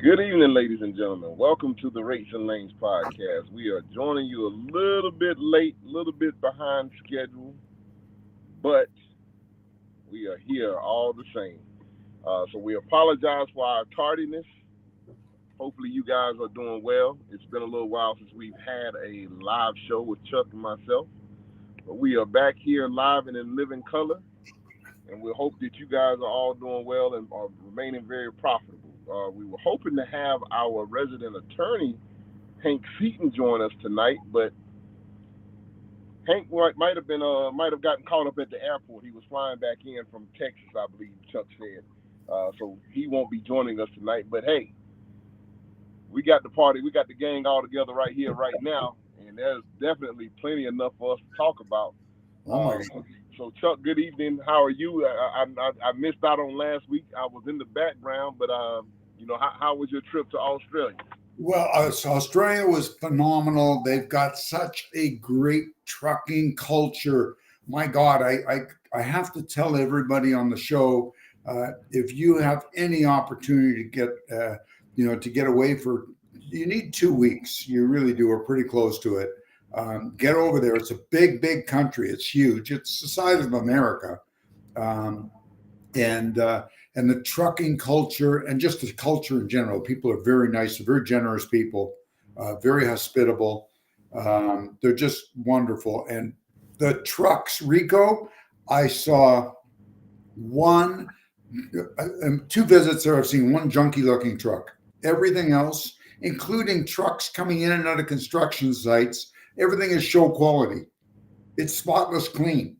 Good evening, ladies and gentlemen. Welcome to the Rates and Lanes podcast. We are joining you a little bit late, a little bit behind schedule, but we are here all the same. So we apologize for our tardiness. Hopefully, you guys are doing well. It's been a little while since we've had a live show with Chuck and myself, but we are back here live and in living color, and we hope that you guys are all doing well and are remaining very profitable. We were hoping to have our resident attorney Hank Seaton join us tonight, but Hank might have gotten caught up at the airport. He was flying back in from Texas, I believe Chuck said. So he won't be joining us tonight. But hey, we got the party, we got the gang all together right here, right now, and there's definitely plenty enough for us to talk about. Oh my So, God. so Chuck, good evening. How are you? I missed out on last week. I was in the background, but how was your trip to Australia? Well, so Australia was phenomenal. They've got such a great trucking culture. My God, I have to tell everybody on the show, if you have any opportunity to get away you need 2 weeks. You really do. We're pretty close to it. Get over there. It's a big, big country. It's huge. It's the size of America. Um, and the trucking culture and just the culture in general. People are very nice, very generous people, very hospitable. They're just wonderful. And the trucks, Rico, I saw one, two visits there. I've seen one junky looking truck. Everything else, including trucks coming in and out of construction sites, everything is show quality. It's spotless clean.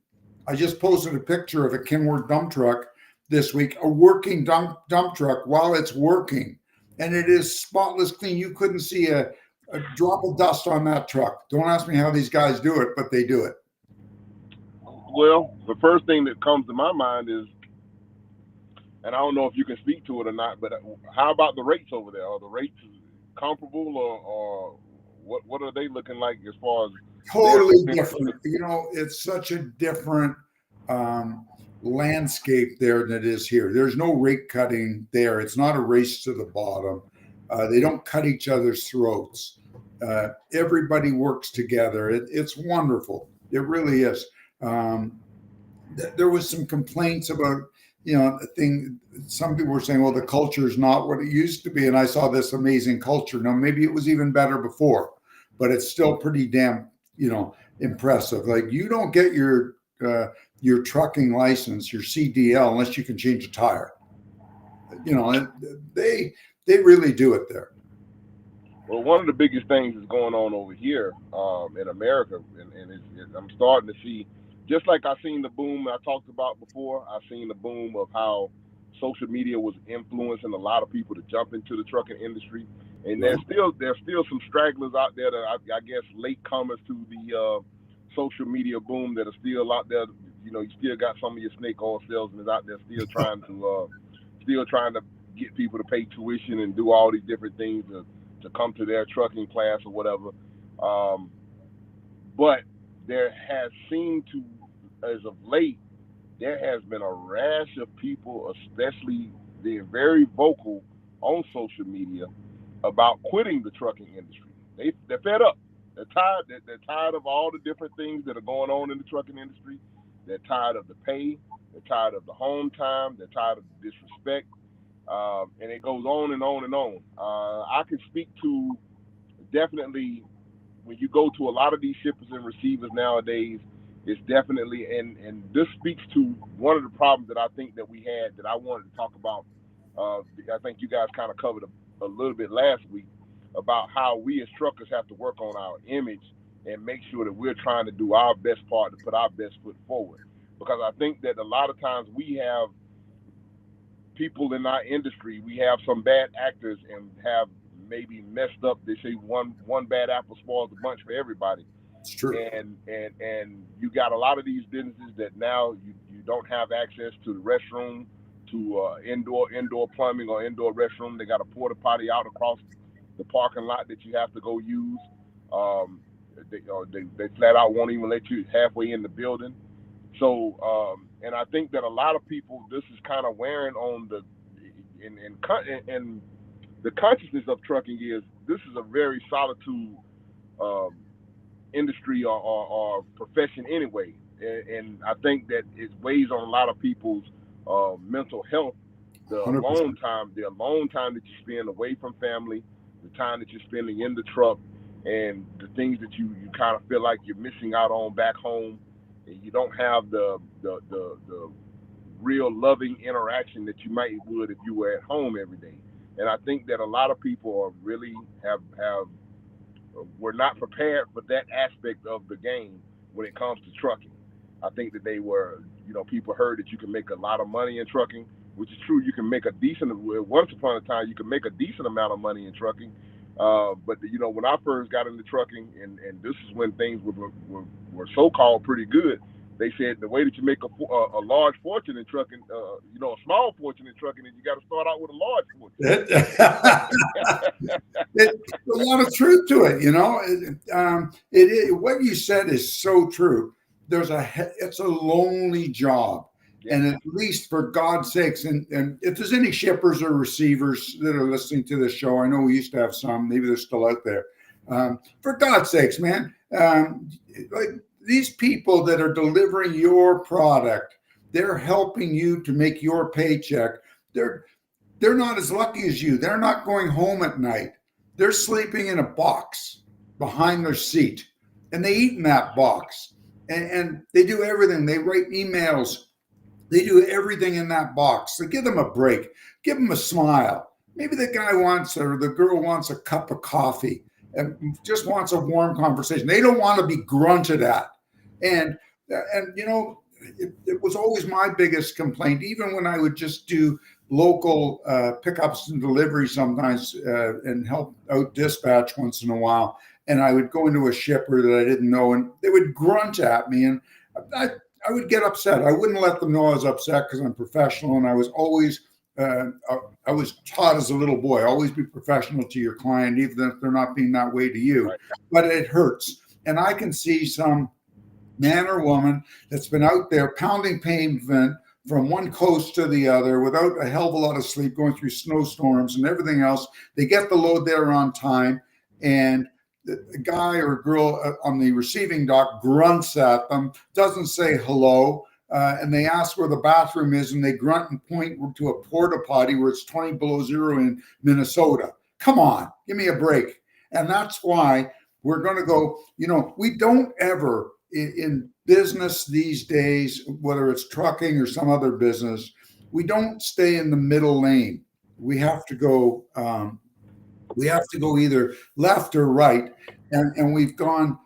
I just posted a picture of a Kenworth dump truck this week, a working dump truck while it's working, and it is spotless clean. You couldn't see a drop of dust on that truck. Don't ask me how these guys do it, but they do it. Well, the first thing that comes to my mind is, and I don't know if you can speak to it or not, but how about the rates over there? Are the rates comparable, or what are they looking like as far as they're Totally compared to different. It's such a different um, landscape there than it is here. There's no rate cutting there. It's not a race to the bottom. They don't cut each other's throats. Everybody works together. It's wonderful. It really is. Um, there was some complaints about the thing. Some people were saying, well, the culture is not what it used to be, and I saw this amazing culture. Now maybe it was even better before, but it's still pretty damn impressive. Like, you don't get your trucking license, your CDL, unless you can change a tire. And they really do it there. Well, one of the biggest things that's going on over here in America, and I'm starting to see, just like I seen the boom I talked about before, I seen the boom of how social media was influencing a lot of people to jump into the trucking industry, and Yeah. there's still some stragglers out there that I guess latecomers to the social media boom that are still out there. You still got some of your snake oil salesmen out there still trying to get people to pay tuition and do all these different things to come to their trucking class or whatever. Um, but there has seemed to, as of late, there has been a rash of people, especially they're very vocal on social media about quitting the trucking industry. They're fed up. They're tired. They're tired of all the different things that are going on in the trucking industry. They're tired of the pay. They're tired of the home time. They're tired of the disrespect. And it goes on and on and on. I can speak to, definitely, when you go to a lot of these shippers and receivers nowadays, it's definitely, and this speaks to one of the problems that I think that we had that I wanted to talk about. I think you guys kind of covered a little bit last week about how we as truckers have to work on our image and make sure that we're trying to do our best part to put our best foot forward. Because I think that a lot of times we have people in our industry, we have some bad actors and have maybe messed up. They say one bad apple spoils the bunch for everybody, It's true. and you got a lot of these businesses that now you don't have access to the restroom, to indoor plumbing or indoor restroom. They got a porta potty out across the parking lot that you have to go use. Um, they flat out won't even let you halfway in the building. So, and I think that a lot of people, this is kind of wearing on the, and the consciousness of trucking is this is a very solitude um, industry or profession anyway, and I think that it weighs on a lot of people's mental health. $100%. The alone time that you spend away from family, the time that you're spending in the truck, and the things that you kind of feel like you're missing out on back home, and you don't have the real loving interaction that you might would if you were at home every day. And I think that a lot of people are really have were not prepared for that aspect of the game when it comes to trucking. I think that they were, people heard that you can make a lot of money in trucking, which is true. You can make a decent. Once upon a time, you can make a decent amount of money in trucking. But when I first got into trucking, and this is when things were so called pretty good. They said the way that you make a large fortune in trucking, a small fortune in trucking, is you got to start out with a large fortune. There's a lot of truth to it, what you said is so true. It's a lonely job. Yeah. And at least for God's sakes, and if there's any shippers or receivers that are listening to this show, I know we used to have some, maybe they're still out there. For God's sakes, man, like these people that are delivering your product, they're helping you to make your paycheck. They're not as lucky as you. They're not going home at night. They're sleeping in a box behind their seat, and they eat in that box. And they do everything. They write emails. They do everything in that box. So give them a break. Give them a smile. Maybe the guy wants or the girl wants a cup of coffee and just wants a warm conversation. They don't want to be grunted at. And it was always my biggest complaint, even when I would just do local pickups and deliveries sometimes and help out dispatch once in a while. And I would go into a shipper that I didn't know, and they would grunt at me, and I would get upset. I wouldn't let them know I was upset because I'm professional, and I was always I was taught as a little boy, always be professional to your client, even if they're not being that way to you. Right. But it hurts. And I can see some man or woman that's been out there pounding pavement from one coast to the other without a hell of a lot of sleep, going through snowstorms and everything else. They get the load there on time, and the guy or girl on the receiving dock grunts at them, doesn't say hello, and they ask where the bathroom is, and they grunt and point to a porta potty where it's 20 below zero in Minnesota. Come on, give me a break. And that's why we're going to go, we don't ever in business these days, whether it's trucking or some other business, we don't stay in the middle lane. We have to go either left or right, and we've gone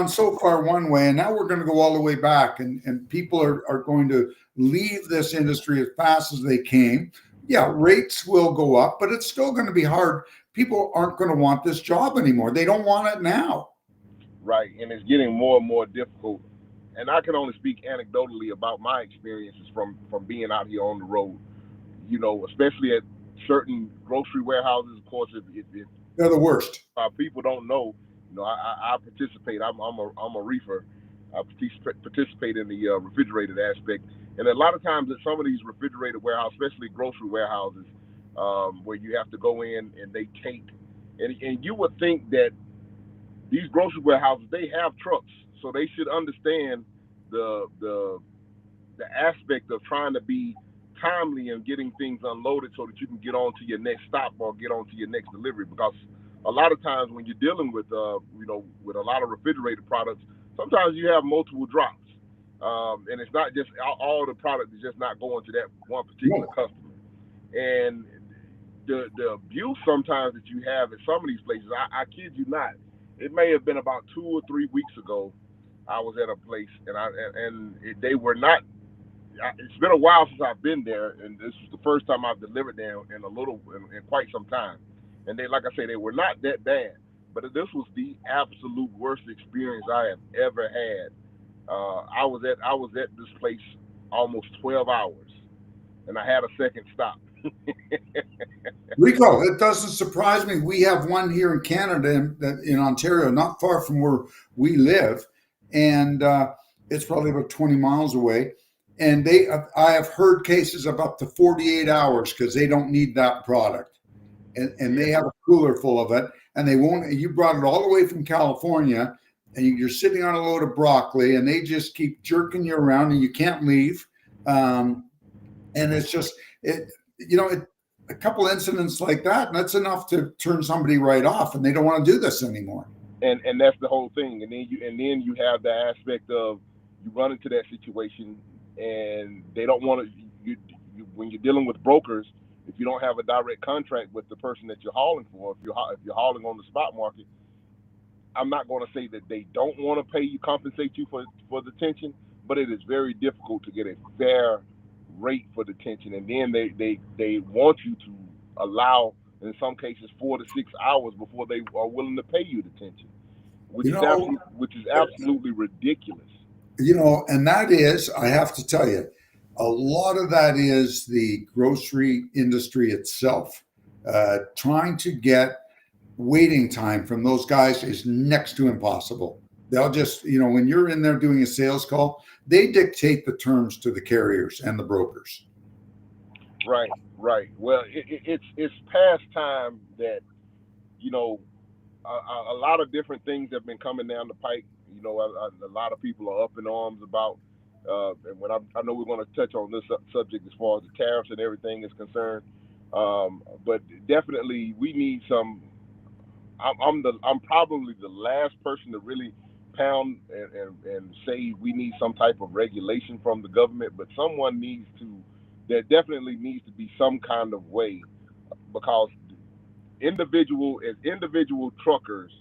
so far one way, and now we're going to go all the way back, and people are going to leave this industry as fast as they came. Yeah, rates will go up, but it's still going to be hard. People aren't going to want this job anymore. They don't want it now. Right, and it's getting more and more difficult. And I can only speak anecdotally about my experiences from being out here on the road, especially at certain grocery warehouses. Of course, if they're the worst. People don't know. I participate. I'm a reefer. I participate in the refrigerated aspect, and a lot of times at some of these refrigerated warehouses, especially grocery warehouses, where you have to go in and they take, and you would think that these grocery warehouses, they have trucks, so they should understand the aspect of trying to be timely and getting things unloaded so that you can get on to your next stop or get on to your next delivery. Because a lot of times when you're dealing with with a lot of refrigerated products, sometimes you have multiple drops, and it's not just all the product is just not going to that one particular customer. And the abuse sometimes that you have at some of these places, I kid you not, it may have been about 2 or 3 weeks ago. I was at a place, and they were not. It's been a while since I've been there, and this was the first time I've delivered there in quite some time. And they, like I say, they were not that bad, but this was the absolute worst experience I have ever had. I was at this place almost 12 hours, and I had a second stop. Rico, it doesn't surprise me. We have one here in Canada, in Ontario, not far from where we live, and it's probably about 20 miles away. And I have heard cases of up to 48 hours because they don't need that product. and Yeah. they have a cooler full of it, and they won't. You brought it all the way from California, and you're sitting on a load of broccoli, and they just keep jerking you around, and you can't leave. Um, and it's just it, you know, it, a couple incidents like that, and that's enough to turn somebody right off, and they don't want to do this anymore. And that's the whole thing. And then you have the aspect of you run into that situation, and they don't want to. You when you're dealing with brokers, if you don't have a direct contract with the person that you're hauling for, if you're hauling on the spot market, I'm not going to say that they don't want to pay you, compensate you for detention, but it is very difficult to get a fair rate for detention, and then they want you to allow, in some cases, 4 to 6 hours before they are willing to pay you detention, which You is know, absolutely ridiculous. and that is, I have to tell you, a lot of that is the grocery industry itself trying to get waiting time from those guys is next to impossible. They'll just, when you're in there doing a sales call, they dictate the terms to the carriers and the brokers. Right, right. Well, it's past time that you know a lot of different things have been coming down the pike. A lot of people are up in arms about, and I know we're going to touch on this subject as far as the tariffs and everything is concerned. But definitely, we need some. I'm probably the last person to really pound and say we need some type of regulation from the government, but someone needs to. There definitely needs to be some kind of way because individual truckers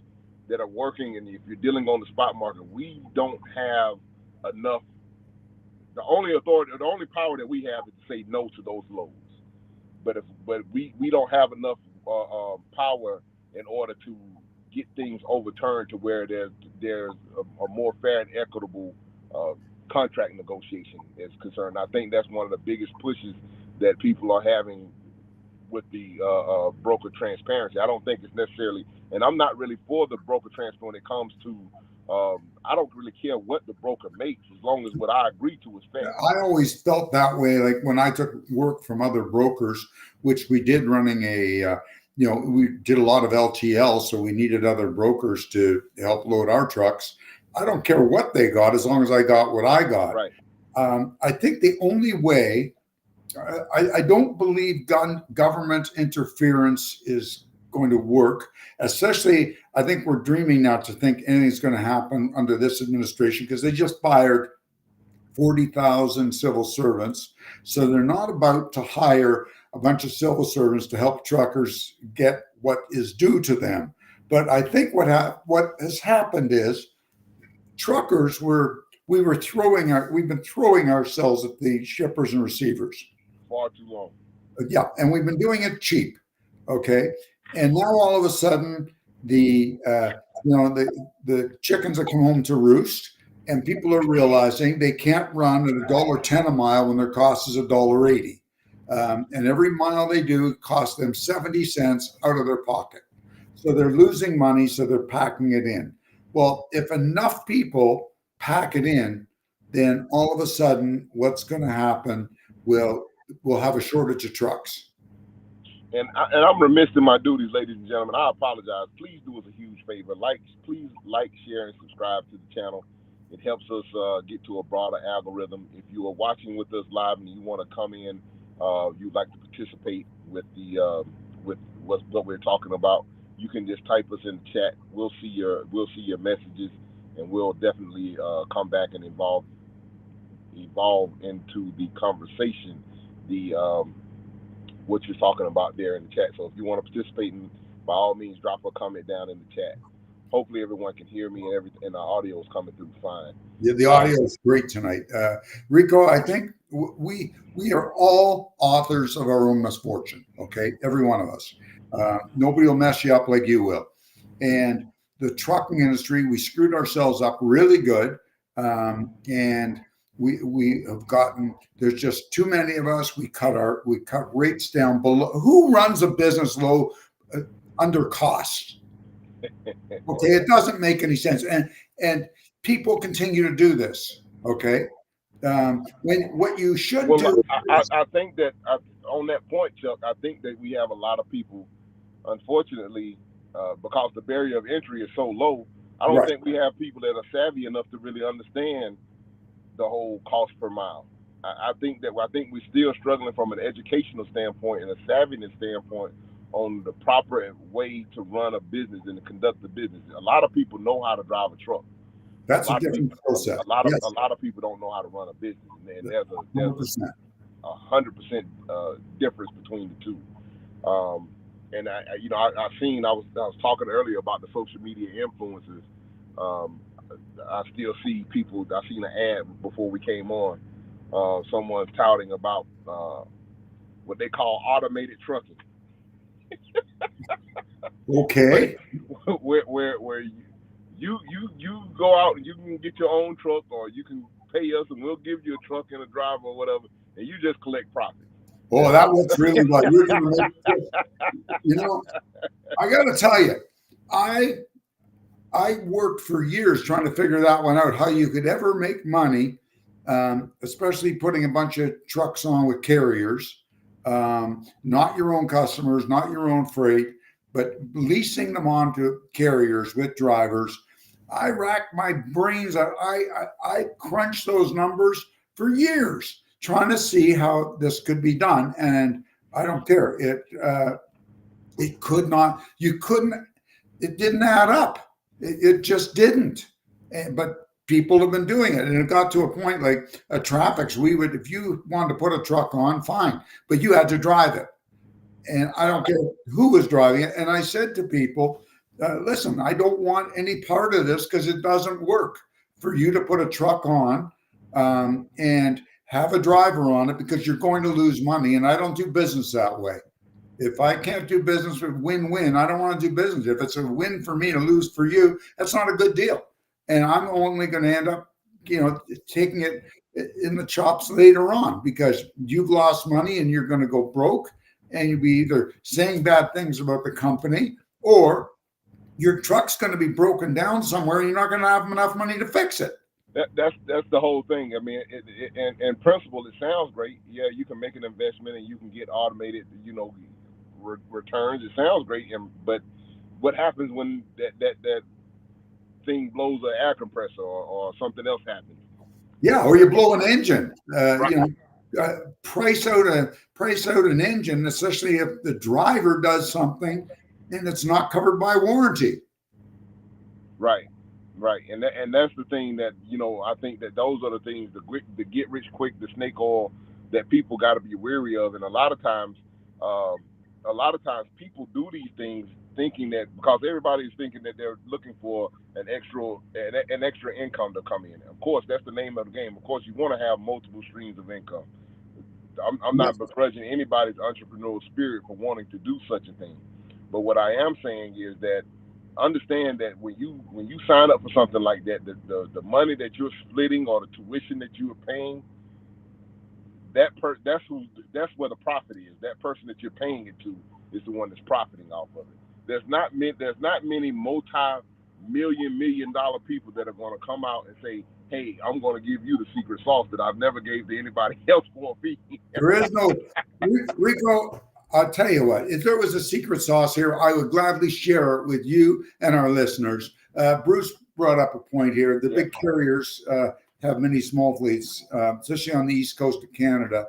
that are working, and if you're dealing on the spot market, we don't have enough. The only power that we have is to say no to those loads. But we don't have enough power in order to get things overturned to where there's a more fair and equitable uh, contract negotiation is concerned. I think that's one of the biggest pushes that people are having with the broker transparency. I don't think it's necessarily, and I'm not really for the broker transparency when it comes to. I don't really care what the broker makes as long as what I agree to is fair. I always felt that way. Like when I took work from other brokers, which we did running we did a lot of LTL, so we needed other brokers to help load our trucks. I don't care what they got as long as I got what I got. Right. I think the only way, I don't believe government interference is going to work, especially I think we're dreaming now to think anything's going to happen under this administration because they just fired 40,000 civil servants. So they're not about to hire a bunch of civil servants to help truckers get what is due to them. But I think what has happened is truckers we've been throwing ourselves at the shippers and receivers. Far too long. Yeah, and we've been doing it cheap. Okay, and now all of a sudden the the chickens that come home to roost, and people are realizing they can't run at $1.10 a mile when their cost is $1.80, and every mile they do costs them 70 cents out of their pocket. So they're losing money, so they're packing it in. Well, if enough people pack it in, then all of a sudden, what's going to happen? We'll have a shortage of trucks. And I'm remiss in my duties, ladies and gentlemen. I apologize. Please do us a huge favor. Please like, share, and subscribe to the channel. It helps us get to a broader algorithm. If you are watching with us live and you want to come in, you'd like to participate with what we're talking about, you can just type us in the chat. We'll see your messages, and we'll definitely come back and evolve into the conversation. The what you're talking about there in the chat. So if you want to participate, by all means, drop a comment down in the chat. Hopefully, everyone can hear me and and the audio is coming through fine. Yeah, the audio is great tonight, Rico. I think we are all authors of our own misfortune. Okay, every one of us. Nobody will mess you up like you will. And the trucking industry, we screwed ourselves up really good, and we have gotten. There's just too many of us. We cut rates down below. Who runs a business low under cost? Okay, it doesn't make any sense, and people continue to do this. Okay, when what you should Well, do. I think that on that point, Chuck, I think that we have a lot of people. unfortunately, because the barrier of entry is so low, I don't Right. think we have people that are savvy enough to really understand the whole cost per mile. I think we're still struggling from an educational standpoint and a savviness standpoint on the proper way to run a business and to conduct a business. A lot of people know how to drive a truck. A That's a lot of different people, skill set. a Yes, lot of people don't know how to run a business, and there's 100%. 100% difference between the two. Um, and I was talking earlier about the social media influencers. Um, I still see people. I seen an ad before we came on. Someone's touting about what they call automated trucking, where Okay. where you go out and you can get your own truck, or you can pay us and we'll give you a truck and a driver or whatever, and you just collect profit. And Oh, that looks really well. You're going to make, you know, I got to tell you, I I worked for years trying to figure that one out, how you could ever make money, especially putting a bunch of trucks on with carriers, not your own customers, not your own freight, but leasing them on to carriers with drivers. I racked my brains. I crunched those numbers for years trying to see how this could be done. And I don't care. It could not, you couldn't, it didn't add up. It just didn't. But people have been doing it. And it got to a point like a traffics, we would, if you wanted to put a truck on, fine, but you had to drive it. And I don't care who was driving it. And I said to people, listen, I don't want any part of this because it doesn't work for you to put a truck on and have a driver on it because you're going to lose money. And I don't do business that way. If I can't do business with win-win, I don't want to do business. If it's a win for me to lose for you, that's not a good deal. And I'm only going to end up, taking it in the chops later on because you've lost money and you're going to go broke and you'll be either saying bad things about the company or your truck's going to be broken down somewhere and you're not going to have enough money to fix it. That's the whole thing. I mean, in principle, it sounds great. Yeah, you can make an investment and you can get automated, returns. It sounds great, but what happens when that thing blows an air compressor or something else happens? Yeah, or you blow an engine. Right, Price out an engine, especially if the driver does something and it's not covered by warranty. right, right. And that's the thing that I think that those are the things, the get rich quick, the snake oil that people got to be wary of. And um, a lot of times people do these things thinking that because everybody's thinking that they're looking for an extra income to come in. Of course, that's the name of the game. Of course, you want to have multiple streams of income. I'm Yes. not begrudging anybody's entrepreneurial spirit for wanting to do such a thing. But what I am saying is that understand that when you sign up for something like that, the money that you're splitting or the tuition that you are paying, that's where the profit is. That person that you're paying it to is the one that's profiting off of it. There's not many multi-million people that are going to come out and say, "Hey, I'm going to give you the secret sauce that I've never gave to anybody else for a fee." There is no Rico. I'll tell you what, if there was a secret sauce here, I would gladly share it with you and our listeners. Bruce brought up a point here. The Yeah, big carriers have many small fleets, especially on the east coast of Canada.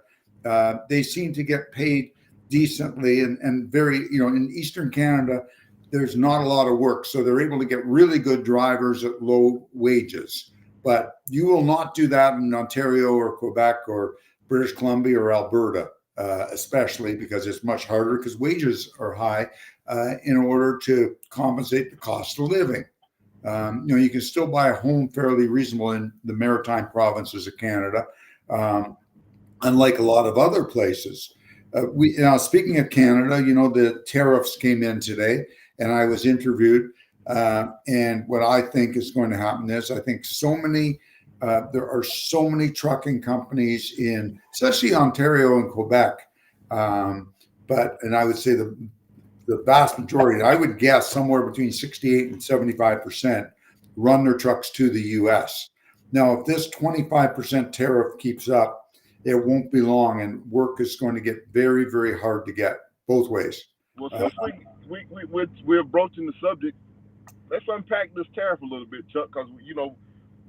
They seem to get paid decently and very, in eastern Canada, there's not a lot of work. So they're able to get really good drivers at low wages. But you will not do that in Ontario or Quebec or British Columbia or Alberta, especially because it's much harder because wages are high in order to compensate the cost of living. You can still buy a home fairly reasonable in the maritime provinces of Canada, unlike a lot of other places. We now speaking of Canada, the tariffs came in today, and I was interviewed. And what I think is going to happen is, I think there are so many trucking companies in, especially Ontario and Quebec. And I would say the vast majority, I would guess somewhere between 68 and 75% run their trucks to the US. Now, if this 25% tariff keeps up, it won't be long and work is going to get very, very hard to get both ways. Well, since we're broaching the subject, let's unpack this tariff a little bit, Chuck, because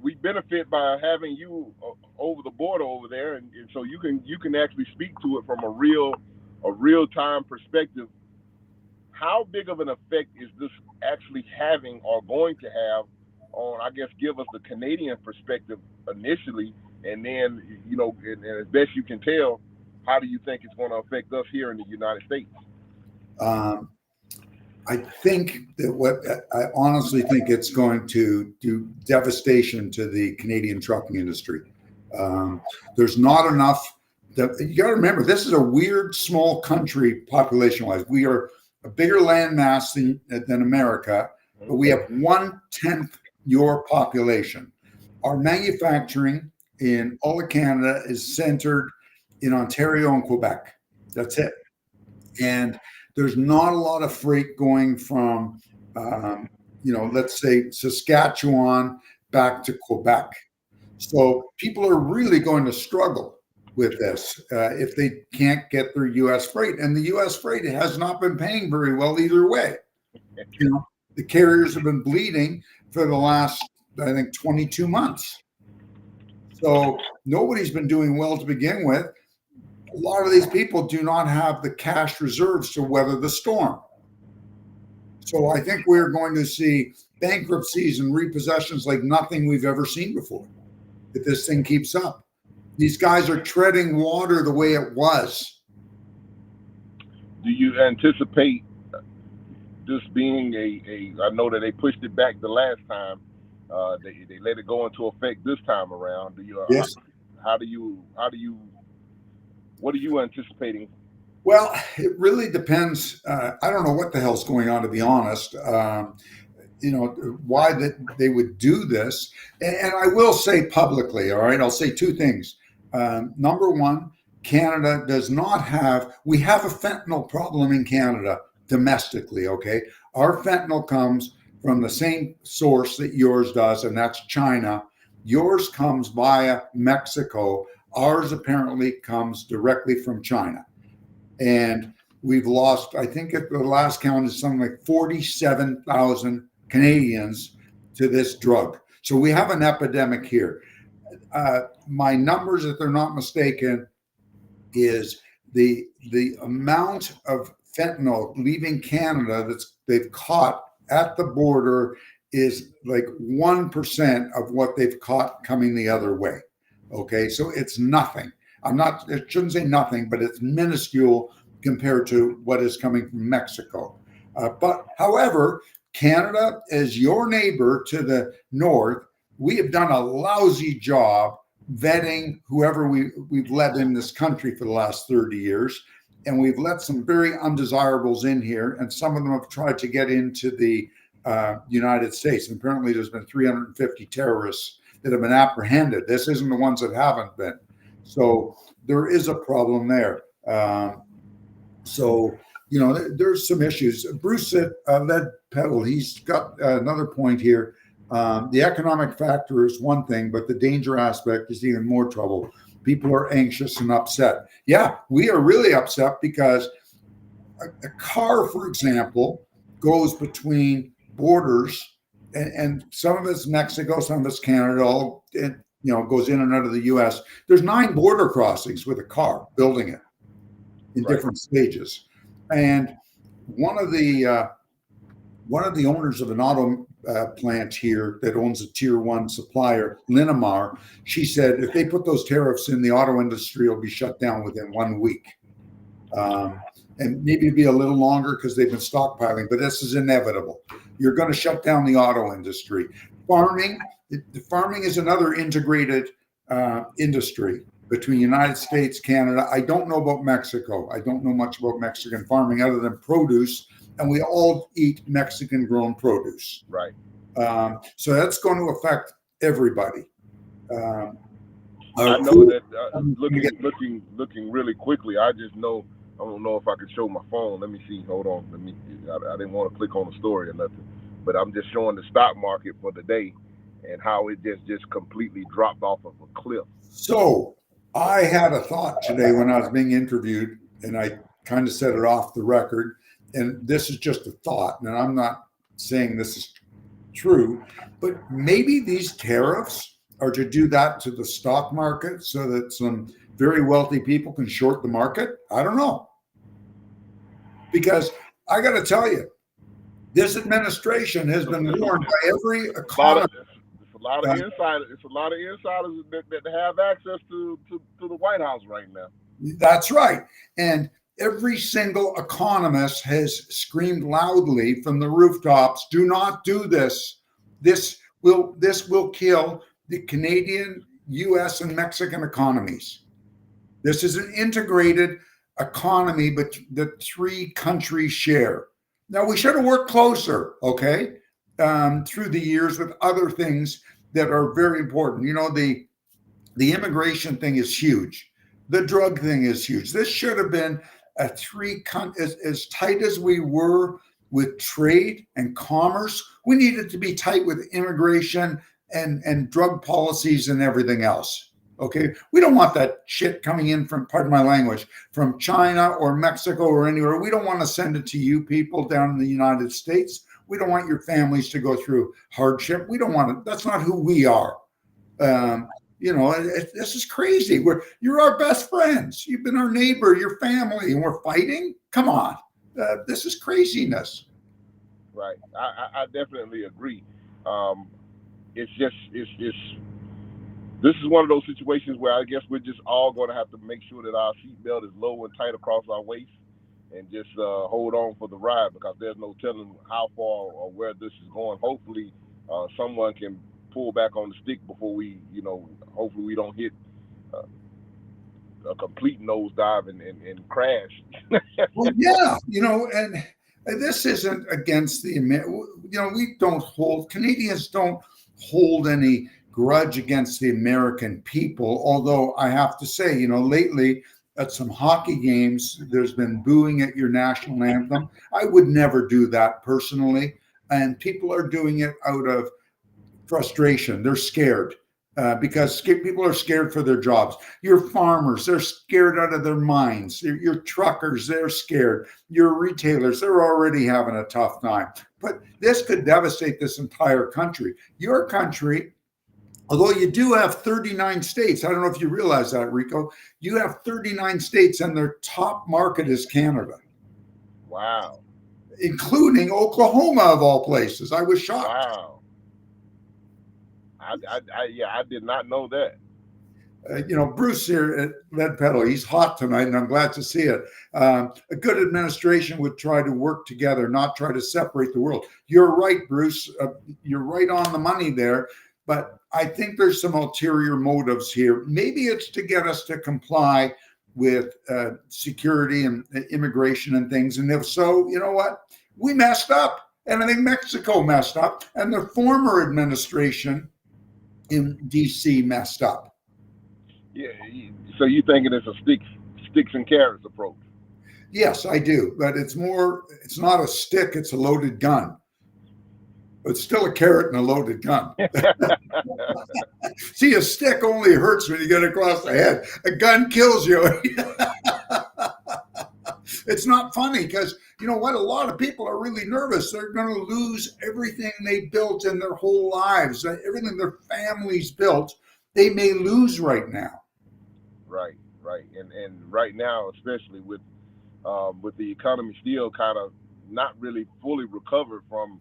we benefit by having you over the border over there, and so you can actually speak to it from a real time perspective. How big of an effect is this actually having or going to have on, I guess, give us the Canadian perspective initially, and then and as best you can tell, how do you think it's going to affect us here in the United States? Um, I think that I honestly think it's going to do devastation to the Canadian trucking industry. There's not enough. You got to remember, this is a weird small country population-wise. We are a bigger landmass than America, but we have 1/10 your population. Our manufacturing in all of Canada is centered in Ontario and Quebec. That's it. And there's not a lot of freight going from, let's say Saskatchewan back to Quebec. So people are really going to struggle with this if they can't get their U.S. freight. And the U.S. freight has not been paying very well either way. The carriers have been bleeding for the last, I think, 22 months. So nobody's been doing well to begin with. A lot of these people do not have the cash reserves to weather the storm. So I think we're going to see bankruptcies and repossessions like nothing we've ever seen before if this thing keeps up. These guys are treading water the way it was. Do you anticipate this being I know that they pushed it back the last time. They let it go into effect this time around. Yes. What are you anticipating? Well, it really depends. I don't know what the hell's going on, to be honest. Why that they would do this. And I will say publicly, all right, I'll say two things. Number one, Canada does not we have a fentanyl problem in Canada domestically, okay? Our fentanyl comes from the same source that yours does, and that's China. Yours comes via Mexico. Ours apparently comes directly from China. And we've lost, I think at the last count is something like 47,000 Canadians to this drug. So we have an epidemic here. My numbers, if they're not mistaken, is the amount of fentanyl leaving Canada they've caught at the border is like 1% of what they've caught coming the other way. Okay, so it's nothing. I shouldn't say nothing, but it's minuscule compared to what is coming from Mexico. But however, Canada, as your neighbor to the north, we have done a lousy job vetting whoever we've let in this country for the last 30 years. And we've let some very undesirables in here, and some of them have tried to get into the United States. And apparently there's been 350 terrorists that have been apprehended. This isn't the ones that haven't been. So there is a problem there. There's some issues. Bruce said, lead pedal, he's got another point here. The economic factor is one thing, but the danger aspect is even more trouble. People are anxious and upset. Yeah, we are really upset because a car, for example, goes between borders, and some of it's Mexico, some of it's Canada, all goes in and out of the U.S. There's 9 border crossings with a car, building it in different stages. And one of the owners of an auto plant here that owns a tier 1 supplier, Linamar, she said if they put those tariffs in, the auto industry will be shut down within 1 week. And maybe it'll be a little longer because they've been stockpiling, but this is inevitable. You're going to shut down the auto industry. Farming is another integrated industry between United States, Canada. I don't know about Mexico. I don't know much about Mexican farming other than produce, and we all eat Mexican-grown produce. Right. So that's going to affect everybody. I know that looking really quickly. I don't know if I could show my phone. Let me see. Hold on. I didn't want to click on the story or nothing, but I'm just showing the stock market for the day and how it just completely dropped off of a cliff. So I had a thought today when I was being interviewed, and I kind of said it off the record. and this is just a thought, and I'm not saying this is true, but maybe these tariffs are to do that to the stock market so that some very wealthy people can short the market. I don't know. Because I got to tell you, this administration has been warned by every It's a lot of economist. it's a lot of Uh, insiders. It's a lot of insiders that have access to the White House right now. That's right. And every single economist has screamed loudly from the rooftops, do not do this. This will kill the Canadian, US, and Mexican economies. This is an integrated economy, but the three countries share. Now, we should have worked closer, okay, through the years with other things that are very important. The immigration thing is huge. The drug thing is huge. This should have been as tight as we were with trade and commerce. We needed to be tight with immigration and drug policies and everything else. Okay, we don't want that shit coming in from, pardon my language, from China or Mexico or anywhere. We don't want to send it to you people down in the United States. We don't want your families to go through hardship. We don't want it. That's not who we are. Um, this is crazy. You're our best friends. You've been our neighbor, your family, and we're fighting. Come on, this is craziness. Right. I definitely agree. Um, it's just it's this is one of those situations where I guess we're just all going to have to make sure that our seatbelt is low and tight across our waist, and just hold on for the ride, because there's no telling how far or where this is going. Hopefully, someone can pull back on the stick before hopefully we don't hit uh, a complete nosedive and crash. Well, yeah, and this isn't against we don't hold, Canadians don't hold any grudge against the American people. Although I have to say, lately at some hockey games, there's been booing at your national anthem. I would never do that personally. And people are doing it out of frustration. They're scared because people are scared for their jobs. Your farmers, they're scared out of their minds. Your truckers, they're scared. Your retailers, they're already having a tough time. But this could devastate this entire country. Your country, although you do have 39 states, I don't know if you realize that, Rico, you have 39 states and their top market is Canada. Wow. Including Oklahoma, of all places. I was shocked. Wow. Yeah, I did not know that. Bruce here at Lead Pedal, he's hot tonight, and I'm glad to see it. A good administration would try to work together, not try to separate the world. You're right, Bruce. You're right on the money there. But I think there's some ulterior motives here. Maybe it's to get us to comply with security and immigration and things. And if so, you know what? We messed up. And I think Mexico messed up. And the former administration in D.C. messed up. Yeah. So you thinking it's a sticks and carrots approach? Yes, I do. But it's not a stick, it's a loaded gun. It's still a carrot and a loaded gun. See, a stick only hurts when you get across the head. A gun kills you. It's not funny because, you know what? A lot of people are really nervous. They're going to lose everything they built in their whole lives, everything their families built. They may lose right now. Right. And right now, especially with the economy still kind of not really fully recovered from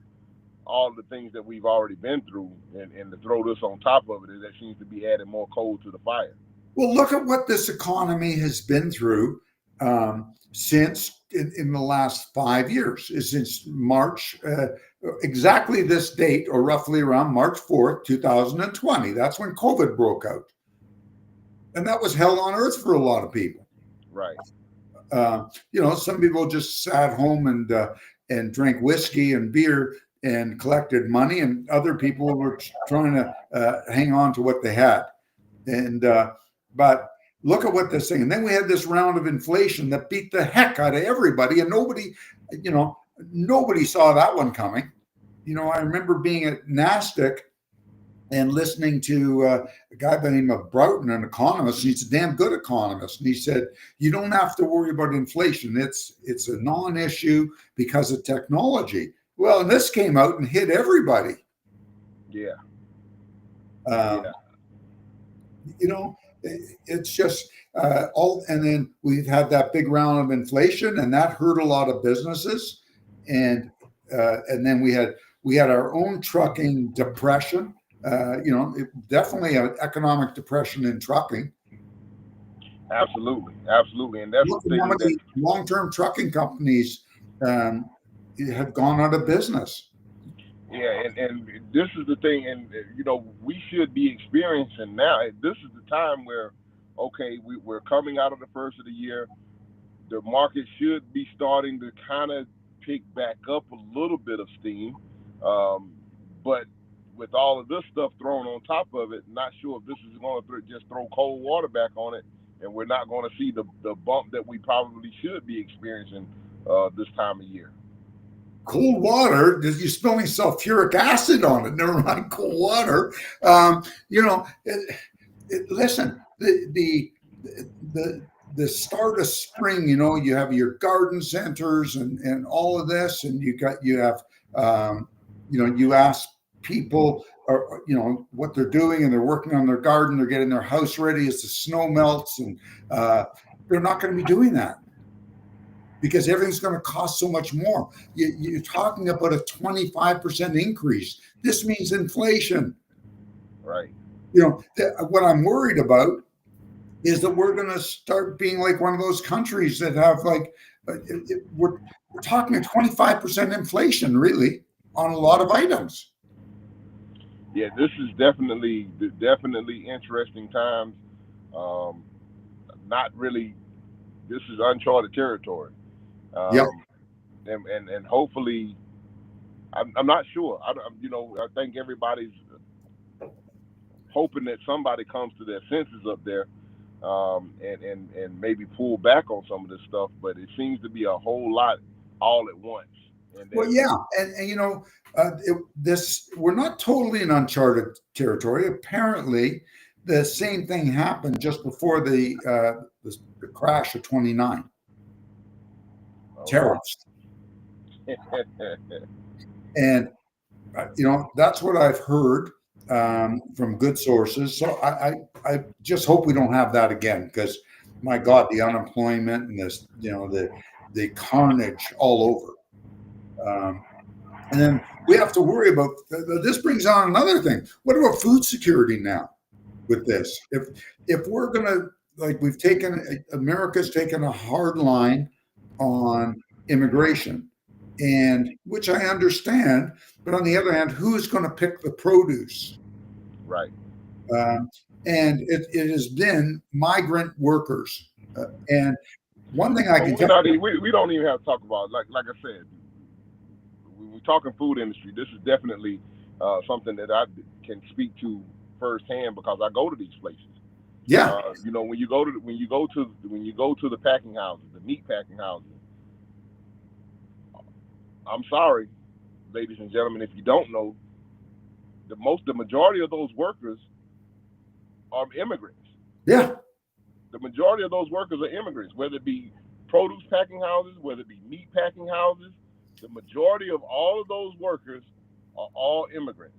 all the things that we've already been through, and to throw this on top of it, that seems to be adding more coal to the fire. Well, look at what this economy has been through since in the last 5 years, since March, exactly this date, or roughly around March 4th, 2020. That's when COVID broke out. And that was hell on earth for a lot of people. Right. Some people just sat home and drank whiskey and beer and collected money, and other people were trying to hang on to what they had. But look at what this thing. And then we had this round of inflation that beat the heck out of everybody, and nobody saw that one coming. I remember being at NASDAQ and listening to a guy by the name of Broughton, an economist, and he's a damn good economist. And he said, you don't have to worry about inflation. It's a non-issue because of technology. Well, and this came out and hit everybody. Yeah. Yeah. You know, it's just all, and then we've had that big round of inflation, and that hurt a lot of businesses, and then we had our own trucking depression. Definitely an economic depression in trucking. Absolutely, and that's Look the at how thing that many long-term trucking companies have gone out of business. yeah, and this is the thing, and we should be experiencing now. This is the time where, okay, we're coming out of the first of the year. The market should be starting to kind of pick back up a little bit of steam, but with all of this stuff thrown on top of it, not sure if this is going to just throw cold water back on it, and we're not going to see the bump that we probably should be experiencing this time of year. Cold water, you're spilling sulfuric acid on it. Never mind cold water. Listen, the start of spring, you have your garden centers and all of this, and you have you ask people what they're doing, and they're working on their garden, they're getting their house ready as the snow melts, and they're not going to be doing that because everything's going to cost so much more. You're talking about a 25% increase. This means inflation. Right. What I'm worried about is that we're going to start being like one of those countries that have we're talking a 25% inflation really on a lot of items. Yeah, this is definitely interesting times. Not really. This is uncharted territory. Yeah. And hopefully, I'm not sure. I think everybody's hoping that somebody comes to their senses up there, and maybe pull back on some of this stuff. But it seems to be a whole lot all at once. Well, yeah, and we're not totally in uncharted territory. Apparently, the same thing happened just before the crash of '29. Tariffs. And that's what I've heard from good sources. So I just hope we don't have that again, because my God, the unemployment and this, the carnage all over. And then we have to worry about this. Brings on another thing. What about food security now with this? If we're going to, America's taken a hard line on immigration, and which I understand, but on the other hand, who's going to pick the produce? Right. And it has been migrant workers. And one thing I can tell you, we don't even have to talk about, like I said, when we're talking food industry, this is definitely something that I can speak to firsthand because I go to these places. Yeah. When you go to the packing houses, the meat packing houses, I'm sorry, ladies and gentlemen, if you don't know, the majority of those workers are immigrants. Yeah. The majority of those workers are immigrants, whether it be produce packing houses, whether it be meat packing houses. The majority of all of those workers are all immigrants.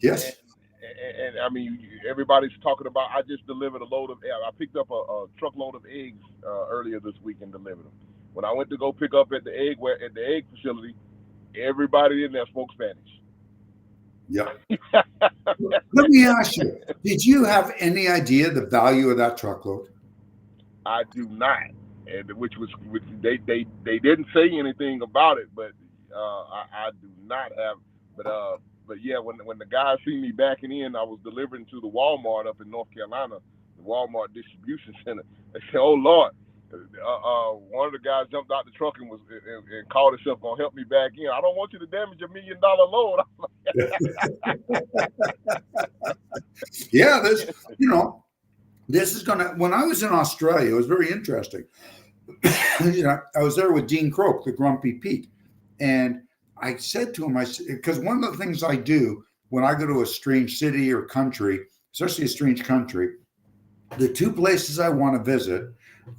Yes. And I mean, everybody's talking about. I just delivered I picked up a truckload of eggs earlier this week and delivered them. When I went to go pick up at the egg facility, everybody in there spoke Spanish. Yeah. Let me ask you: did you have any idea the value of that truckload? I do not, and which they didn't say anything about it, but I do not have. But yeah, when the guys see me backing in, I was delivering to the Walmart up in North Carolina, the Walmart distribution center. They said, "Oh Lord." One of the guys jumped out the truck and called himself gonna help me back in. I don't want you to damage $1 million load. Yeah, this is gonna. When I was in Australia, it was very interesting. I was there with Dean Croak, the Grumpy Pete, and I said to him, because one of the things I do when I go to a strange city or country, especially a strange country, the two places I want to visit,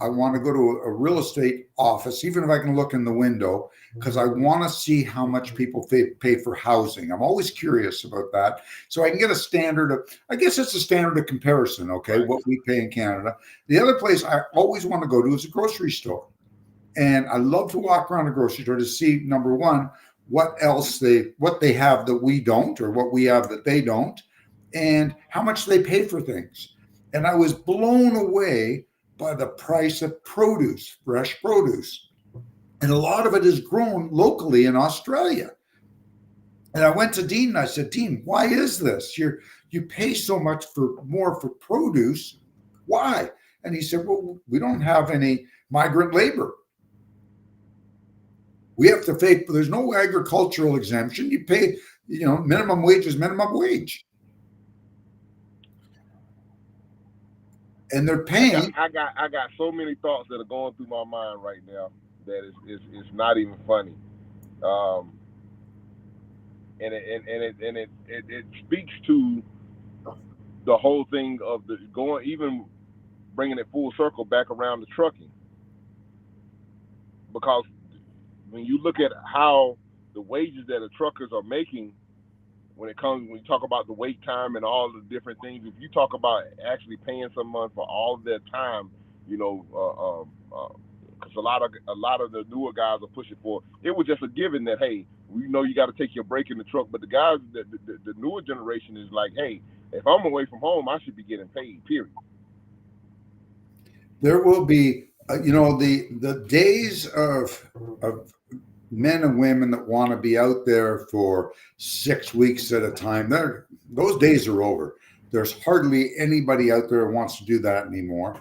I want to go to a real estate office, even if I can look in the window, because I want to see how much people pay for housing. I'm always curious about that. So I can get a standard of, I guess it's a standard of comparison, okay, Right. what we pay in Canada. The other place I always want to go to is a grocery store. And I love to walk around a grocery store to see, number one, what they have that we don't, or what we have that they don't, and how much they pay for things. And I was blown away by the price of produce, fresh produce. And a lot of it is grown locally in Australia. And I went to Dean and I said, Dean, why is this? You pay so much more for produce. Why? And he said, well, we don't have any migrant labor. We have to pay, there's no agricultural exemption. You pay, minimum wage is minimum wage. And they're paying. I got so many thoughts that are going through my mind right now that it's not even funny. Um, and it speaks to the whole thing of the going, even bringing it full circle back around to trucking, because when you look at how the wages that the truckers are making, when you talk about the wait time and all the different things, if you talk about actually paying someone for all of their time, because a lot of the newer guys are pushing for it was just a given that, hey, we know you got to take your break in the truck, but the guys, the newer generation is like, hey, if I'm away from home, I should be getting paid. Period. There will be, the days of men and women that want to be out there for 6 weeks at a time, those days are over. There's hardly anybody out there who wants to do that anymore.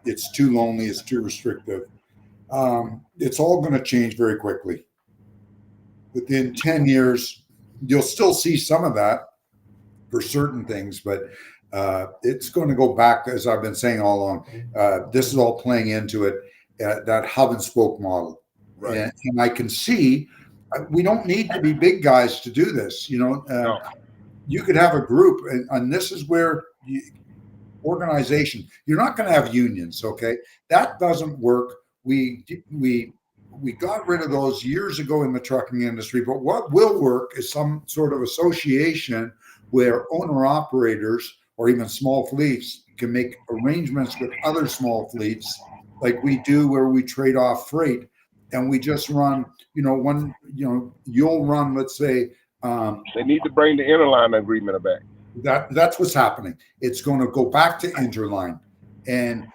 It's too lonely. It's too restrictive. It's all going to change very quickly. Within 10 years, you'll still see some of that for certain things, but it's going to go back, as I've been saying all along. This is all playing into it, that hub and spoke model. Right. And I can see we don't need to be big guys to do this. No. You could have a group, and this is where organization. You're not going to have unions, okay? That doesn't work. We got rid of those years ago in the trucking industry. But what will work is some sort of association where owner operators or even small fleets can make arrangements with other small fleets, like we do, where we trade off freight. And we just run, you'll run, let's say. They need to bring the interline agreement back. That's what's happening. It's going to go back to interline, and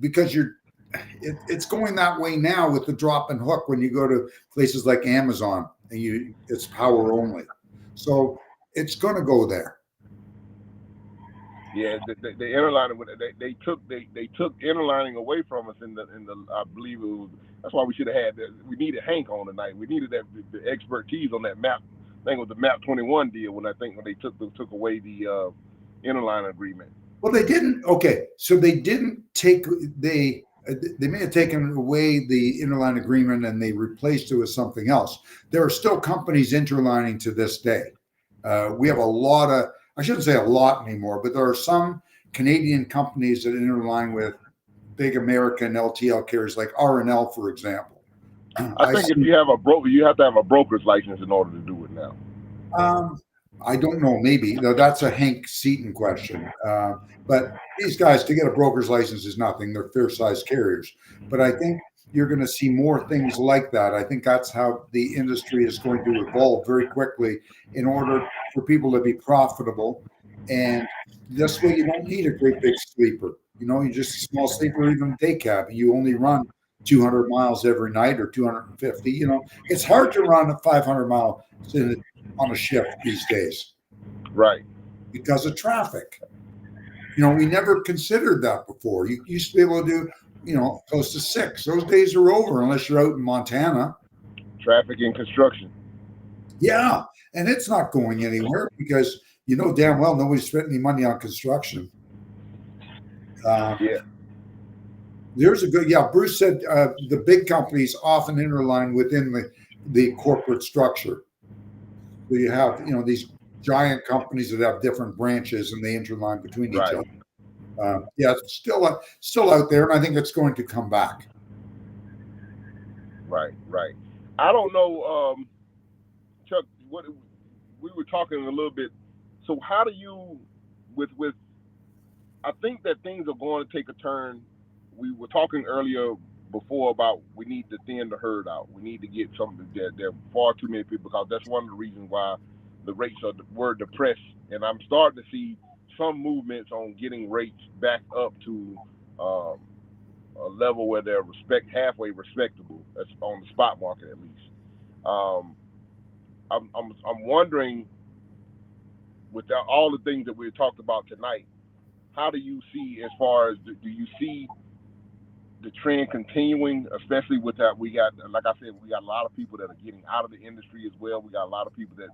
because it's going that way now with the drop and hook when you go to places like Amazon, and it's power only. So it's going to go there. Yeah, the interlining, they took interlining away from us in the I believe it was, that's why we should have had we needed Hank on tonight. We needed the expertise on that map. I think it was the map 21 deal when they took away the interline agreement. Well, they didn't. Okay, so they didn't take they may have taken away the interline agreement and they replaced it with something else. There are still companies interlining to this day. We have a lot of, I shouldn't say a lot anymore, but there are some Canadian companies that interline with big American LTL carriers like R&L, for example. I think if you have a broker, you have to have a broker's license in order to do it now. I don't know. Maybe that's a Hank Seaton question. But these guys, to get a broker's license is nothing. They're fair-sized carriers. But I think you're going to see more things like that. I think that's how the industry is going to evolve very quickly in order for people to be profitable. And this way, you don't need a great big sleeper. You just a small sleeper or even day cab. You only run 200 miles every night or 250. It's hard to run a 500 mile on a shift these days. Right. Because of traffic. We never considered that before. You used to be able to do, close to 6. Those days are over unless you're out in Montana. Traffic and construction. Yeah. And it's not going anywhere because damn well nobody's spent any money on construction. Yeah. There's a good, Bruce said the big companies often interline within the corporate structure. So you have, these giant companies that have different branches and they interline between each Right, other. Yeah, it's still out there, and I think it's going to come back. right. I don't know, Chuck. What we were talking a little bit. So how do you, with I think that things are going to take a turn. We were talking earlier before about we need to thin the herd out. We need to get something. There are far too many people because that's one of the reasons why the rates were depressed. And I'm starting to see some movements on getting rates back up to um, a level where they're halfway respectable. That's on the spot market at least. Um, I'm wondering with all the things that we talked about tonight, how do you see as far as do you see the trend continuing, especially with that we got, like I said, we got a lot of people that are getting out of the industry as well. We got a lot of people that,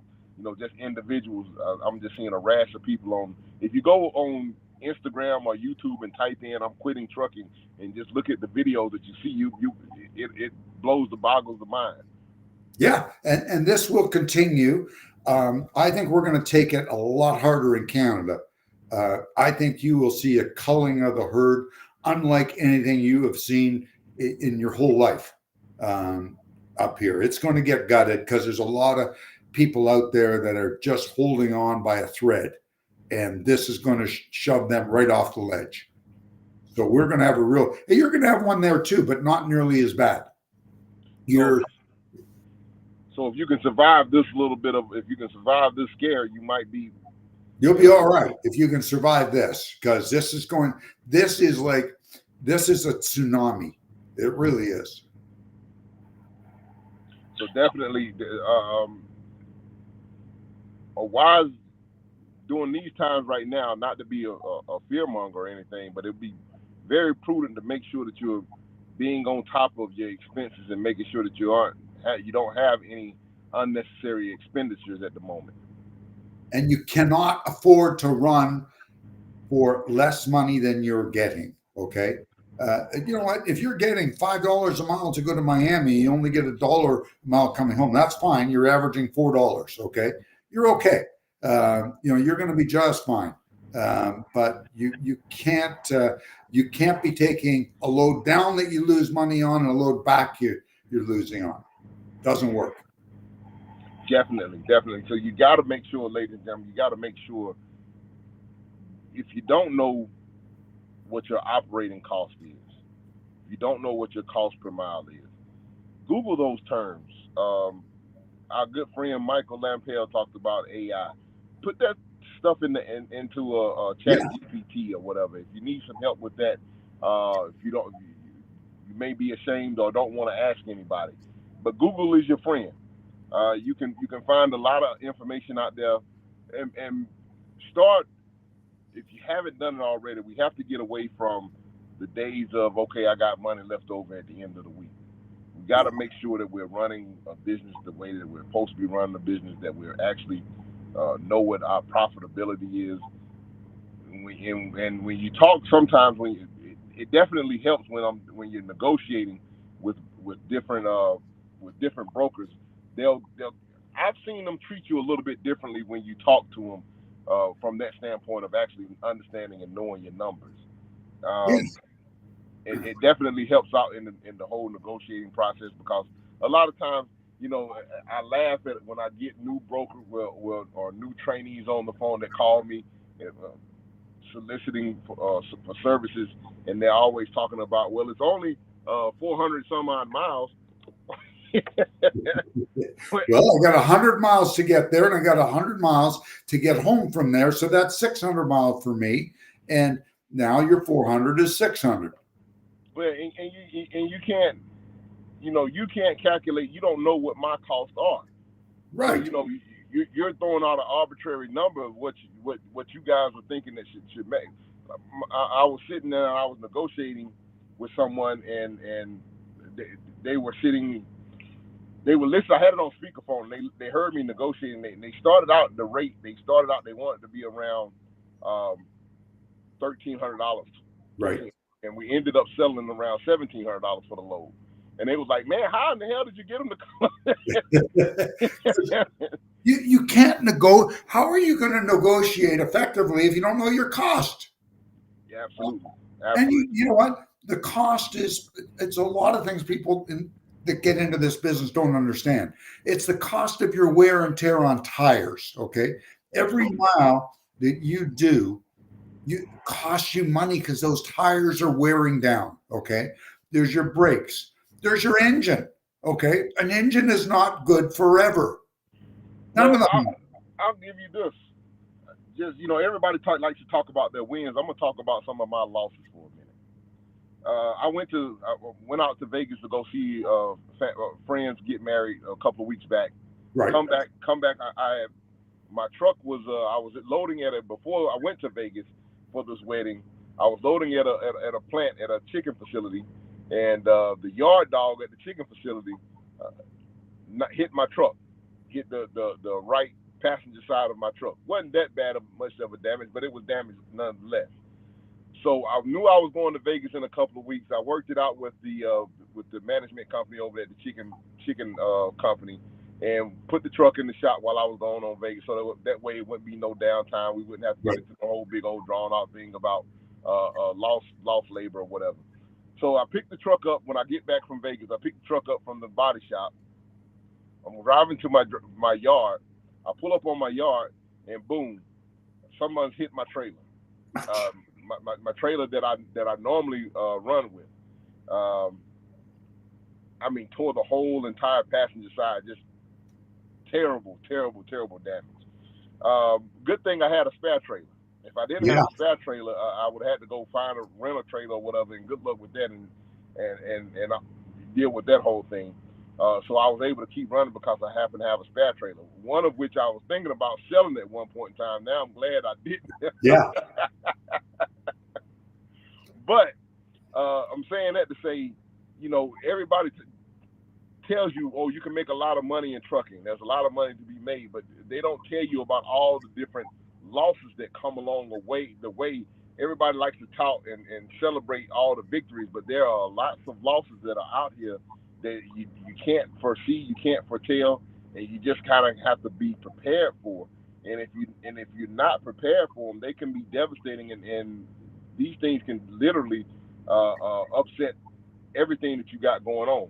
just individuals. I'm just seeing a rash of people on. If you go on Instagram or YouTube and type in "I'm quitting trucking" and just look at the videos that you see, it blows boggles the mind. Yeah, and this will continue. I think we're going to take it a lot harder in Canada. I think you will see a culling of the herd, unlike anything you have seen in your whole life up here. It's going to get gutted because there's a lot of people out there that are just holding on by a thread, and this is going to shove them right off the ledge. So we're going to have you're going to have one there too, but not nearly as bad. So, You're so if you can survive this little bit of, if you can survive this scare, you might be. You'll be all right if you can survive this, because this is a tsunami. It really is. So definitely, a wise during these times right now, not to be a fear monger or anything, but it'd be very prudent to make sure that you're being on top of your expenses and making sure that you don't have any unnecessary expenditures at the moment. And you cannot afford to run for less money than you're getting. Okay. You know what? If you're getting $5 a mile to go to Miami, you only get $1 a mile coming home. That's fine. You're averaging $4. Okay, you're okay. You're going to be just fine. But you can't be taking a load down that you lose money on and a load back you're losing on. Doesn't work. Definitely. So you got to make sure, ladies and gentlemen, you got to make sure if you don't know what your operating cost is, if you don't know what your cost per mile is, Google those terms. Our good friend Michael Lampel talked about AI. Put that stuff into a chat Yeah. GPT or whatever. If you need some help with that, if you don't, you may be ashamed or don't want to ask anybody. But Google is your friend. You can find a lot of information out there, and start if you haven't done it already. We have to get away from the days of okay, I got money left over at the end of the week. We got to make sure that we're running a business the way that we're supposed to be running a business, that we're actually know what our profitability is. And when you talk, sometimes it definitely helps when you're negotiating with with different uh, with different brokers. They'll I've seen them treat you a little bit differently when you talk to them from that standpoint of actually understanding and knowing your numbers. Um, Yes. it definitely helps out in the whole negotiating process because a lot of times, I laugh at when I get new brokers or new trainees on the phone that call me soliciting for services, and they're always talking about, well, it's only 400 some odd miles. But Well, I got 100 miles to get there, and I got 100 miles to get home from there. So that's 600 miles for me. And now your 400 is 600. and you can't you can't calculate. You don't know what my costs are. So Right. you're throwing out an arbitrary number of what you guys were thinking that should make. I was sitting there and I was negotiating with someone, and they, they were sitting. They were listening. I had it on speakerphone. They heard me negotiating. They started out the rate. They started out. They wanted to be around um, $1,300, Right. 13, and we ended up selling around $1,700 for the load. And they was like, man, how in the hell did you get them to come? You can't how are you going to negotiate effectively if you don't know your cost? Yeah, absolutely. And Absolutely. you know what? The cost it's a lot of things people that get into this business don't understand. It's the cost of your wear and tear on tires. Okay. Every Absolutely. mile that you do, you costs you money because those tires are wearing down. Okay. There's your brakes. There's your engine. Okay. An engine is not good forever. None Well, of them. I'll give you this. Just everybody likes to talk about their wins. I'm gonna talk about some of my losses for a minute. I went out to Vegas to go see friends get married a couple of weeks back. Right. Come back. My truck was I was loading at it before I went to Vegas for this wedding. I was loading at a plant at a chicken facility, and the yard dog at the chicken facility uh, hit my truck, hit the right passenger side of my truck. Wasn't that bad of much of a damage, but it was damage nonetheless. So I knew I was going to Vegas in a couple of weeks. I worked it out with the management company over at the chicken company, and put the truck in the shop while I was going on Vegas. So that way it wouldn't be no downtime. We wouldn't have to get Right. into the whole big old drawn out thing about lost labor or whatever. So I picked the truck up when I get back from Vegas. I picked the truck up from the body shop. I'm driving to my yard. I pull up on my yard, and boom, someone's hit my trailer. My trailer that I normally run with. Um, I mean, tore the whole entire passenger side. Just terrible, terrible, terrible damage. Good thing I had a spare trailer. If I didn't have Yeah. a spare trailer, I would have had to go find a rental trailer or whatever. And good luck with that, and deal with that whole thing. So I was able to keep running because I happened to have a spare trailer. One of which I was thinking about selling at one point in time. Now I'm glad I didn't. Yeah. But I'm saying that to say, everybody tells you, oh, you can make a lot of money in trucking. There's a lot of money to be made, but they don't tell you about all the different losses that come along the way. Everybody likes to talk and celebrate all the victories, but there are lots of losses that are out here that you can't foresee, you can't foretell, and you just kind of have to be prepared for. And if you're not prepared for them, they can be devastating, and these things can literally upset everything that you got going on.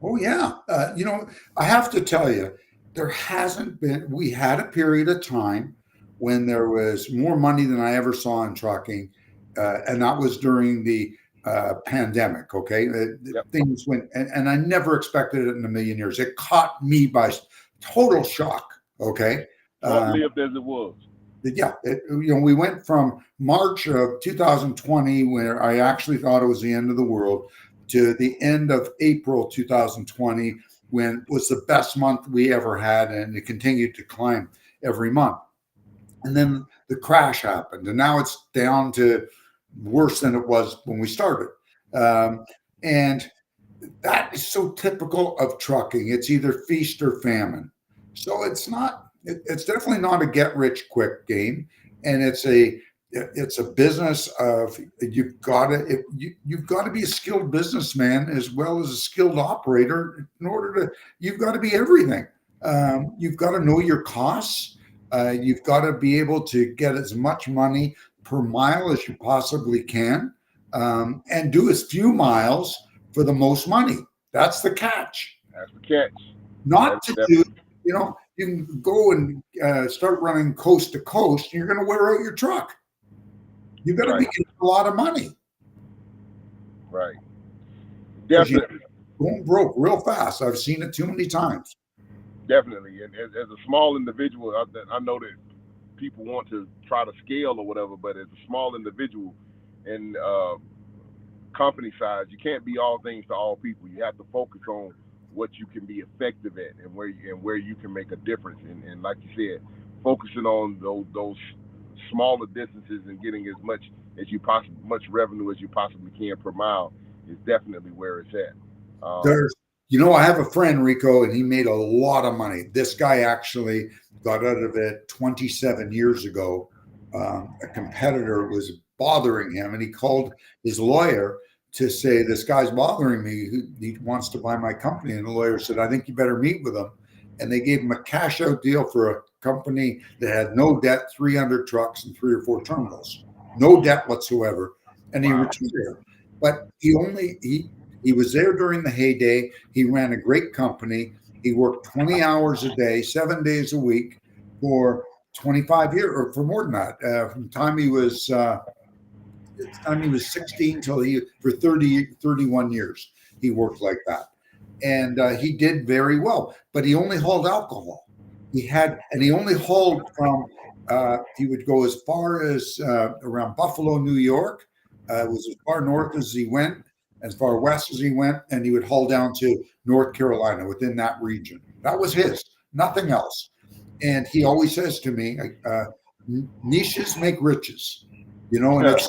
Oh, yeah. I have to tell you, we had a period of time when there was more money than I ever saw in trucking. And that was during the pandemic. Okay. Yep. Things went, and I never expected it in a million years. It caught me by total shock. Okay. Short Um, lived as it was. yeah, we went from March of 2020, where I actually thought it was the end of the world, to the end of April 2020, when it was the best month we ever had, and it continued to climb every month. And then the crash happened, and now it's down to worse than it was when we started. And that is so typical of trucking. It's either feast or famine. So it's definitely not a get rich quick game. And it's a business of you've got to be a skilled businessman as well as a skilled operator in order to you've got to be everything. You've got to know your costs. You've got to be able to get as much money per mile as you possibly can, and do as few miles for the most money. That's the catch. That's the catch. Not That's to do, definitely you can go and start running coast to coast, and you're going to wear out your truck. You've got to be right. getting a lot of money Right. because you're Definitely. going broke real fast. I've seen it too many times. Definitely. And as a small individual, I know that people want to try to scale or whatever, but as a small individual in company size, you can't be all things to all people. You have to focus on what you can be effective at and where you can make a difference. And like you said, focusing on those smaller distances and getting as much revenue as you possibly can per mile is definitely where it's at. There's, I have a friend, Rico, and he made a lot of money. This guy actually got out of it 27 years ago. A competitor was bothering him, and he called his lawyer to say, this guy's bothering me. He wants to buy my company. And the lawyer said, I think you better meet with him. And they gave him a cash out deal for a company that had no debt, 300 trucks and 3 or 4 terminals, no debt whatsoever. And he retired. But he was there during the heyday. He ran a great company. He worked 20 hours a day, 7 days a week for 25 years, or for more than that. From the time he was 16 till for 31 years, he worked like that. And he did very well, but he only hauled alcohol. He only hauled from, he would go as far as around Buffalo, New York. It was as far north as he went, as far west as he went, and he would haul down to North Carolina, within that region. That was his, nothing else. And he always says to me, niches make riches, and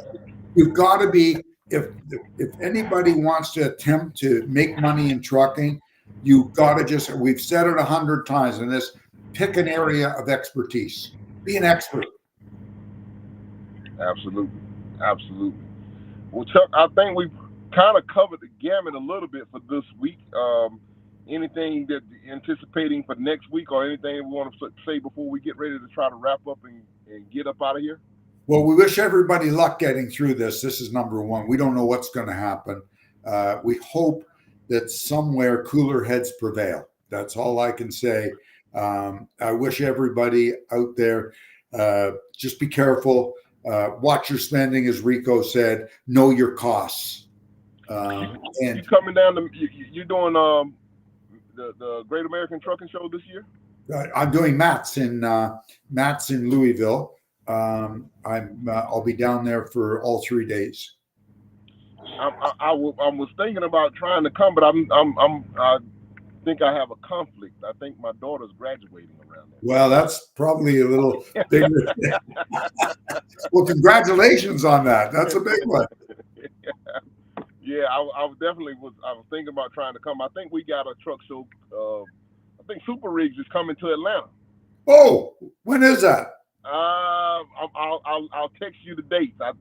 you've got to be, if anybody wants to attempt to make money in trucking, you've got to we've said it 100 times in this, pick an area of expertise. Be an expert. Absolutely. Well, Chuck, I think we've kind of covered the gamut a little bit for this week. Anything that you're anticipating for next week, or anything we want to say before we get ready to try to wrap up and get up out of here? Well, we wish everybody luck getting through this. This is number one. We don't know what's going to happen. We hope that somewhere cooler heads prevail. That's all I can say. I wish everybody out there, just be careful. Watch your spending, as Rico said. Know your costs. And you coming down to, you're doing the Great American Trucking Show this year? I'm doing Matt's in Louisville. I'll be down there for all 3 days. I was thinking about trying to come, but I think I have a conflict. I think my daughter's graduating around there. Well, that's probably a little bigger. Well, congratulations on that. That's a big one. Yeah, I was thinking about trying to come. I think we got a truck show. I think Super Rigs is coming to Atlanta. Oh, when is that? I'll text you the dates. But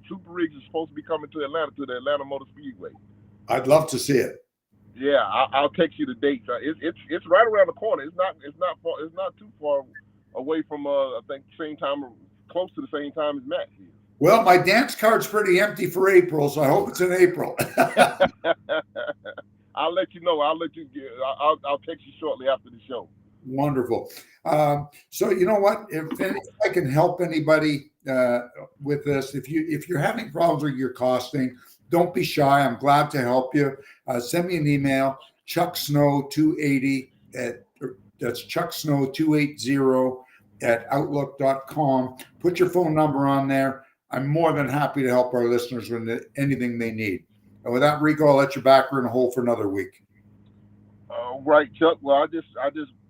Super Rigs is supposed to be coming to Atlanta, to the Atlanta Motor Speedway. I'd love to see it. Yeah, I'll text you the dates. It's right around the corner. It's not far. It's not too far away from I think same time, close to the same time as Matt is. Well, my dance card's pretty empty for April, so I hope it's in April. I'll let you know. I'll text you shortly after the show. Wonderful. So you know what? If I can help anybody with this, if you're having problems with your costing, don't be shy. I'm glad to help you. Send me an email, chucksnow280 that's chucksnow280 at outlook.com. Put your phone number on there. I'm more than happy to help our listeners with anything they need. And with that, Rico, I'll let you back her in a hole for another week. Right, Chuck. Well, I just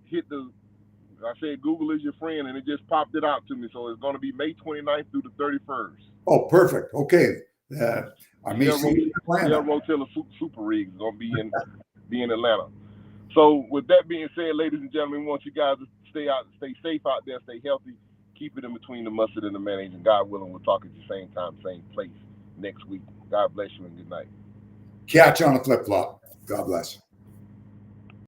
hit I said Google is your friend, and it just popped it out to me. So it's going to be May 29th through the 31st. Oh, perfect. Okay. I may see you in Atlanta. Rotella Super Rigs is going to be in Atlanta. So with that being said, ladies and gentlemen, we want you guys to stay safe out there, stay healthy, keep it in between the mustard and the mayonnaise, and God willing, we'll talk at the same time, same place next week. God bless you and good night. Catch on a flip-flop. God bless.